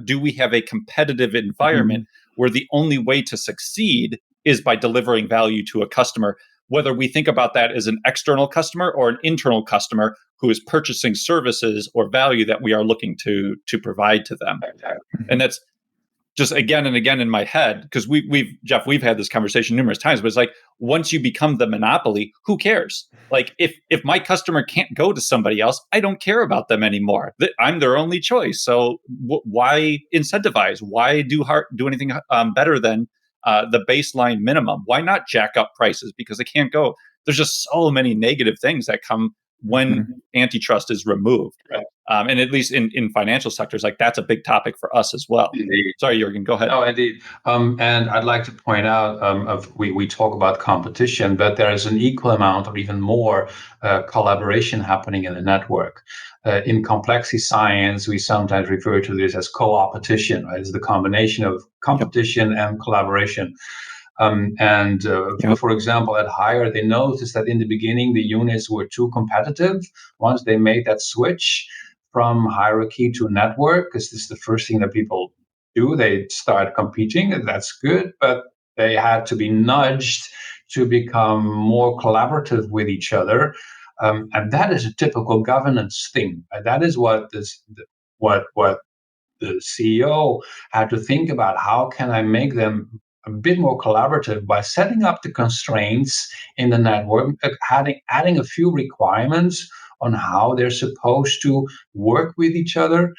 do we have a competitive environment where the only way to succeed is by delivering value to a customer, whether we think about that as an external customer or an internal customer who is purchasing services or value that we are looking to provide to them. And that's just again and again in my head, because Jeff, we've had this conversation numerous times, but it's like, once you become the monopoly, who cares? Like if my customer can't go to somebody else, I don't care about them anymore. I'm their only choice. So why incentivize? Why do anything better than the baseline minimum? Why not jack up prices because they can't go? There's just so many negative things that come when antitrust is removed. Right. And at least in financial sectors, like that's a big topic for us as well. Indeed. Sorry, Jurgen, go ahead. No, indeed. And I'd like to point out, we talk about competition, but there is an equal amount or even more collaboration happening in the network. In complexity science, we sometimes refer to this as co-opetition, right? It's the combination of competition and collaboration. For example, at Hire, they noticed that in the beginning, the units were too competitive. Once they made that switch from hierarchy to network, because this is the first thing that people do, they start competing, and that's good, but they had to be nudged to become more collaborative with each other. And that is a typical governance thing. That is what the CEO had to think about. How can I make them a bit more collaborative by setting up the constraints in the network, adding a few requirements on how they're supposed to work with each other,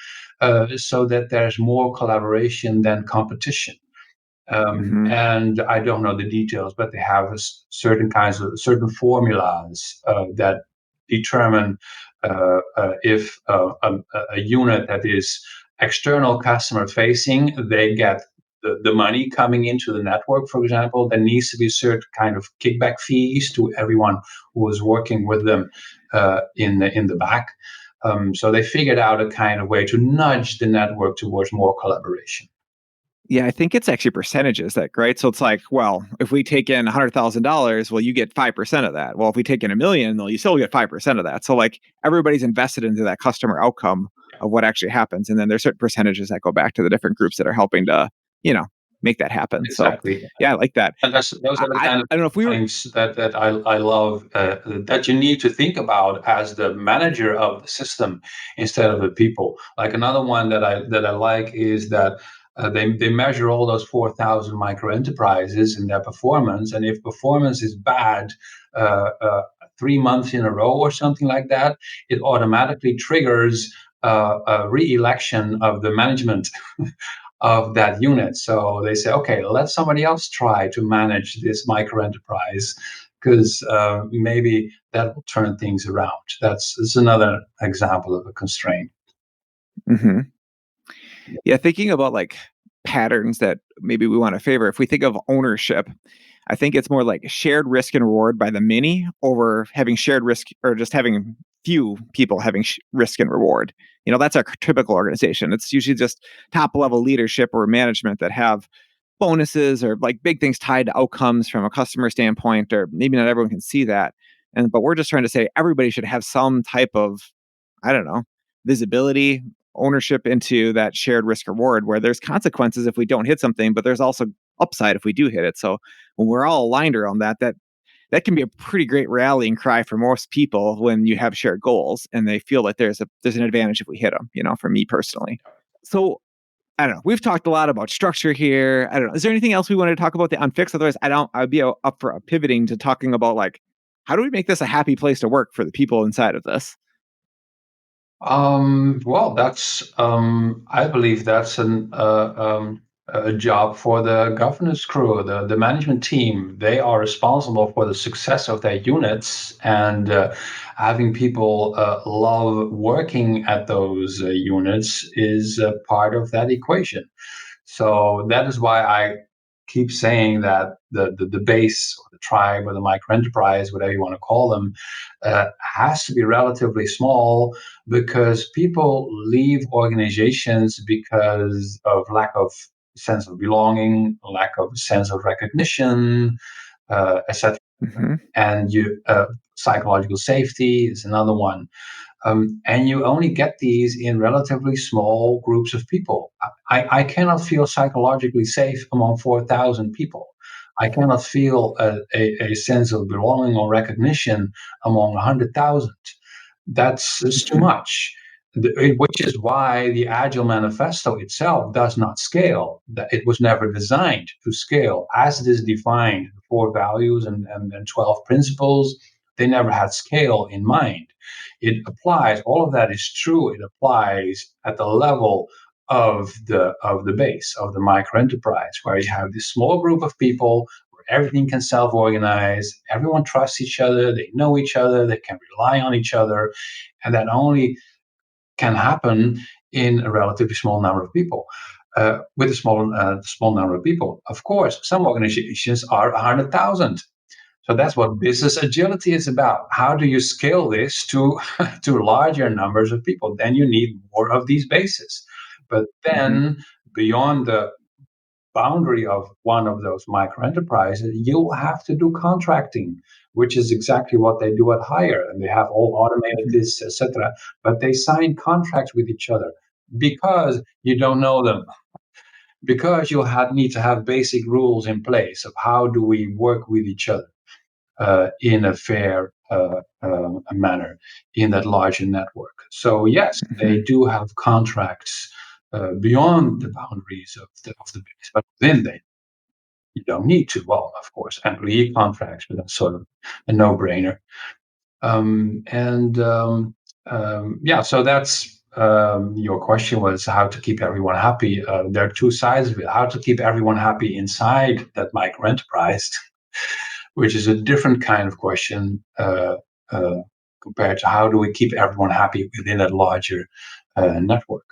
so that there's more collaboration than competition. And I don't know the details, but they have certain formulas that determine if a unit that is external customer facing, they get the money coming into the network, for example. There needs to be certain kind of kickback fees to everyone who is working with them in the back. So they figured out a kind of way to nudge the network towards more collaboration. Yeah, I think it's actually percentages, right? So it's like, well, if we take in $100,000, well, you get 5% of that. Well, if we take in $1 million, well, you still get 5% of that. So like everybody's invested into that customer outcome of what actually happens. And then there's certain percentages that go back to the different groups that are helping to, make that happen. Exactly. So yeah, I like that. And those are the kind of I don't know if we were. things that I love, that you need to think about as the manager of the system instead of the people. Like another one that I like is that they measure all those 4,000 micro enterprises and their performance, and if performance is bad, uh, uh, 3 months in a row or something like that, it automatically triggers a re-election of the management of that unit. So they say, okay, let somebody else try to manage this micro enterprise, because maybe that will turn things around. That's another example of a constraint. Mm-hmm. Yeah, thinking about like patterns that maybe we want to favor. If we think of ownership, I think it's more like shared risk and reward by the many over having shared risk or just having few people having risk and reward. That's our typical organization. It's usually just top level leadership or management that have bonuses or like big things tied to outcomes from a customer standpoint, or maybe not everyone can see that. But we're just trying to say everybody should have some type of, I don't know, visibility, ownership into that shared risk reward where there's consequences if we don't hit something, but there's also upside if we do hit it. So when we're all aligned around that can be a pretty great rallying cry for most people when you have shared goals and they feel like there's an advantage if we hit them, for me personally. So I don't know. We've talked a lot about structure here. I don't know. Is there anything else we wanted to talk about the Unfix? Otherwise, I'd be up for pivoting to talking about like, how do we make this a happy place to work for the people inside of this? Well, I believe that's a job for the governance crew, the management team. They are responsible for the success of their units, and having people love working at those units is part of that equation. So that is why I keep saying that the base or the tribe or the micro enterprise, whatever you want to call them, has to be relatively small, because people leave organizations because of lack of sense of belonging, lack of sense of recognition, etc. Mm-hmm. And psychological safety is another one. And you only get these in relatively small groups of people. I cannot feel psychologically safe among 4,000 people. I cannot feel a sense of belonging or recognition among 100,000. That's too much. Which is why the Agile Manifesto itself does not scale. It was never designed to scale. As it is defined, the 4 values and 12 principles, they never had scale in mind. It applies, all of that is true. It applies at the level of the base, of the micro enterprise, where you have this small group of people where everything can self-organize, everyone trusts each other, they know each other, they can rely on each other, and that only can happen in a relatively small number of people. With a small number of people, of course, some organizations are 100,000. So that's what business agility is about. How do you scale this to to larger numbers of people? Then you need more of these bases. But then beyond the boundary of one of those micro enterprises, you have to do contracting, which is exactly what they do at Hire, and they have all automated this, etc. But they sign contracts with each other because you don't know them, because you need to have basic rules in place of how do we work with each other in a fair manner in that larger network. So yes, they do have contracts beyond the boundaries of the base, but within they you don't need to. Well, of course, employee contracts, but that's sort of a no-brainer. Yeah, so that's your question was how to keep everyone happy. There are two sides of it. How to keep everyone happy inside that micro enterprise, which is a different kind of question uh, compared to how do we keep everyone happy within a larger network.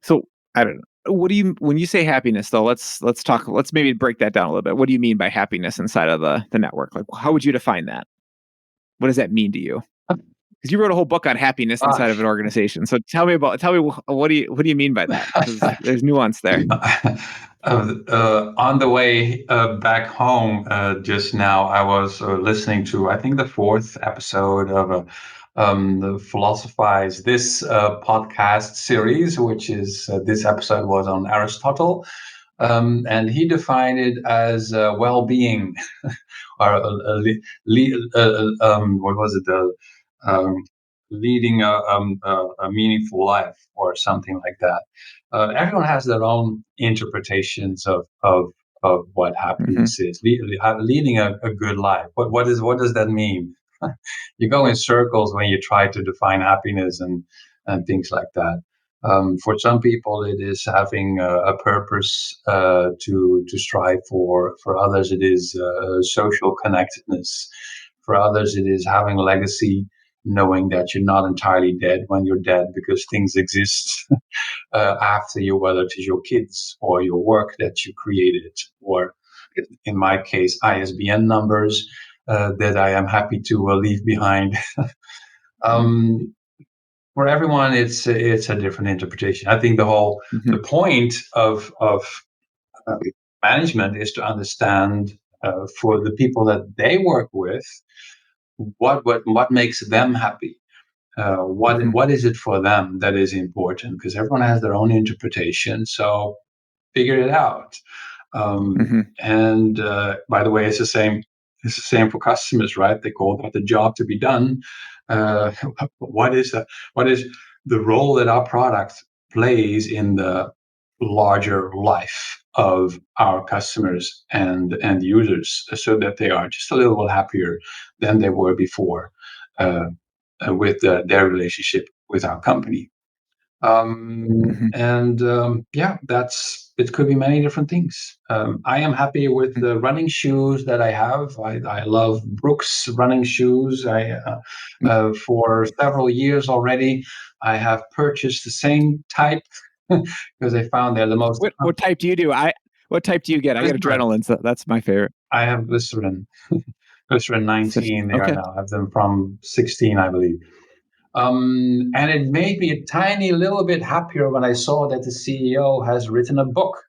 So I don't know. What do you when you say happiness though? Let's talk. Let's maybe break that down a little bit. What do you mean by happiness inside of the network? Like, how would you define that? What does that mean to you? Because you wrote a whole book on happiness inside of an organization. So tell me what do you mean by that? Because there's nuance there. On the way back home just now, I was listening to, I think, the 4th episode of the Philosophize This podcast series, which is this episode was on Aristotle. And he defined it as well-being, or what was it? Leading a meaningful life, or something like that. Everyone has their own interpretations of what happiness is. Leading a good life. What does that mean? You go in circles when you try to define happiness and things like that. For some people, it is having a purpose to strive for. For others, it is social connectedness. For others, it is having a legacy, knowing that you're not entirely dead when you're dead, because things exist after you, whether it is your kids or your work that you created, or in my case, ISBN numbers that I am happy to leave behind. For everyone, it's a different interpretation. I think the point of management is to understand for the people that they work with, what makes them happy. What is it for them that is important? Because everyone has their own interpretation. So figure it out. And by the way, it's the same. It's the same for customers, right? They call that the job to be done. What is the role that our product plays in the larger life of our customers and users, so that they are just a little bit happier than they were before with their relationship with our company. Yeah, it could be many different things. I am happy with the running shoes that I have. I love Brooks running shoes. For several years already, I have purchased the same type because I found they're the most. What type do you do? What type do you get? I get adrenaline, so that's my favorite. I have glycerin. Glycerin 19 they are now. I have them from 16, I believe. And it made me a tiny little bit happier when I saw that the CEO has written a book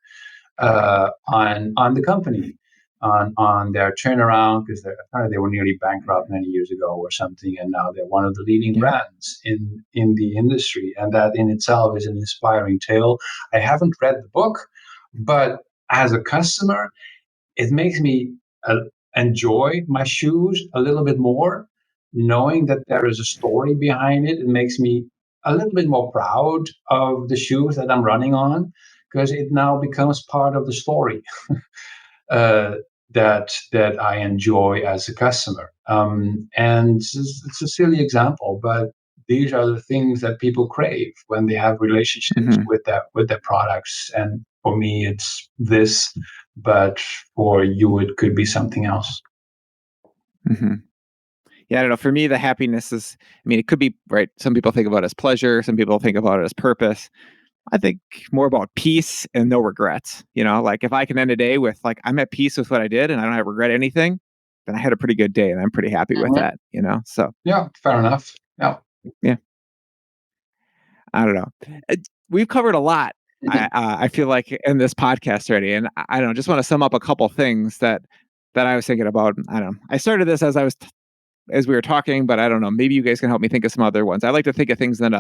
on the company, on their turnaround, because they were nearly bankrupt many years ago or something, and now they're one of the leading brands in the industry, and that in itself is an inspiring tale. I haven't read the book, but as a customer, it makes me enjoy my shoes a little bit more, knowing that there is a story behind it. It makes me a little bit more proud of the shoes that I'm running on, because it now becomes part of the story that I enjoy as a customer. And it's a silly example, but these are the things that people crave when they have relationships with their products. And for me, it's this, but for you, it could be something else. Yeah, I don't know. For me, the happiness is, I mean, it could be, right? Some people think about it as pleasure. Some people think about it as purpose. I think more about peace and no regrets. Like if I can end a day with like, I'm at peace with what I did and I don't have regret anything, then I had a pretty good day and I'm pretty happy with that, So yeah, fair enough. Yeah. I don't know. We've covered a lot. I feel like in this podcast already, and I don't know, just want to sum up a couple things that I was thinking about. I don't know. I started this as we were talking, but I don't know. Maybe you guys can help me think of some other ones. I like to think of things that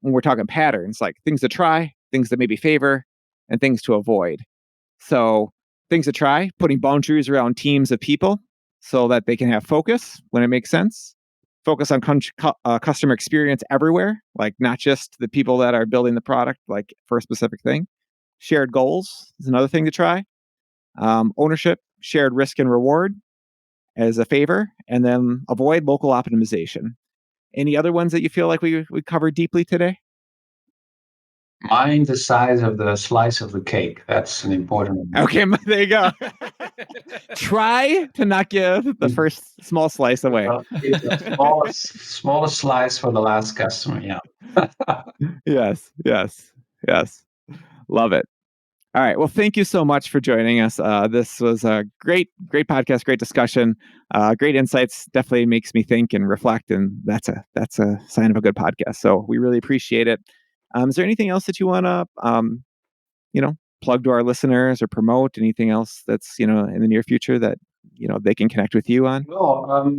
when we're talking patterns, like things to try, things that maybe favor, and things to avoid. So things to try, putting boundaries around teams of people so that they can have focus when it makes sense. Focus on customer experience everywhere, like not just the people that are building the product, like for a specific thing. Shared goals is another thing to try. Ownership, shared risk and reward as a favor, and then avoid local optimization. Any other ones that you feel like we covered deeply today? Mind the size of the slice of the cake. That's an important one. Okay, there you go. Try to not give the first small slice away. It's the smallest slice for the last customer. Yeah. Yes. Love it. All right. Well, thank you so much for joining us. This was a great podcast, great discussion, great insights. Definitely makes me think and reflect, and that's a sign of a good podcast. So we really appreciate it. Is there anything else that you want to, plug to our listeners or promote? Anything else that's in the near future that they can connect with you on? Well,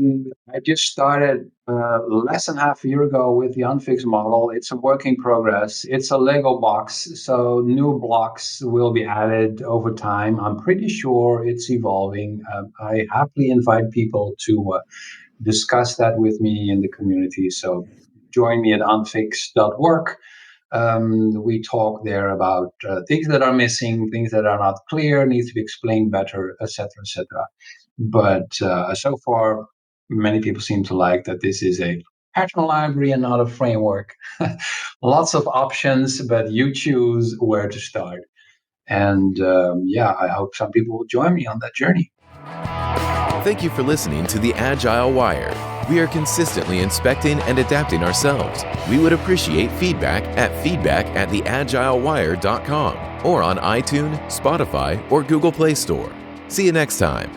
I just started less than half a year ago with the Unfix model. It's a work in progress. It's a Lego box, so new blocks will be added over time. I'm pretty sure it's evolving. I happily invite people to discuss that with me in the community. So join me at unfix.work. We talk there about things that are missing, things that are not clear, needs to be explained better, etc., etc. But so far, many people seem to like that this is a pattern library and not a framework. Lots of options, but you choose where to start. And I hope some people will join me on that journey. Thank you for listening to the Agile Wire. We are consistently inspecting and adapting ourselves. We would appreciate feedback at feedback@theagilewire.com or on iTunes, Spotify, or Google Play Store. See you next time.